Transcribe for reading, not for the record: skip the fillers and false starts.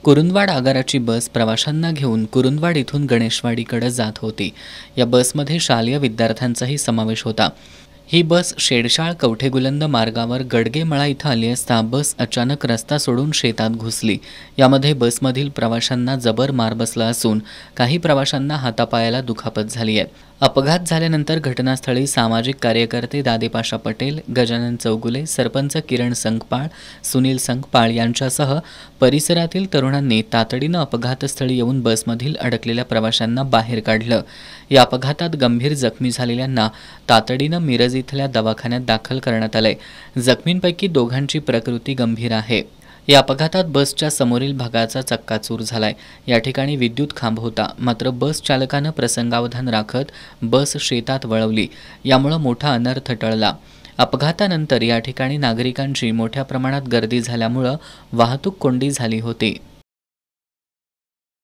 कुरुंदवाड आगाराची बस प्रवाशांना घेऊन कुरुंदवाड इथून गणेशवाडीकडे जात होती। या बसमध्ये शालेय विद्यार्थ्यांचाही समावेश होता। ही बस शेडशाळ कवठेगुलंद मार्गावर गडगेमळा इथं आली असता बस अचानक रस्ता सोडून शेतात घुसली। यामध्ये बसमधील प्रवाशांना जबर मार बसला असून काही प्रवाशांना हातापायाला दुखापत झाली आहे। अपघात झाल्यानंतर घटनास्थळी सामाजिक कार्यकर्ते दादेपाशा पटेल, गजानन चौगुले, सरपंच किरण संकपाळ, सुनील संकपाळ यांच्यासह परिसरातील तरुणांनी तातडीनं अपघातस्थळी येऊन बसमधील अडकलेल्या प्रवाशांना बाहेर काढलं। या अपघातात गंभीर जखमी झालेल्यांना तातडीनं मिरज इथल्या दवाखान्यात दाखल करण्यात आलंय। जखमींपैकी दोघांची प्रकृती गंभीर आहे। या अपघातात बसच्या समोरील भागाचा चक्काचूर झालाय। या ठिकाणी विद्युत खांब होता, मात्र बस चालकानं प्रसंगावधान राखत बस शेतात वळवली। यामुळे मोठा अनर्थ टळला। अपघातानंतर या ठिकाणी नागरिकांची मोठ्या प्रमाणात गर्दी झाल्यामुळे वाहतूक कोंडी झाली होती।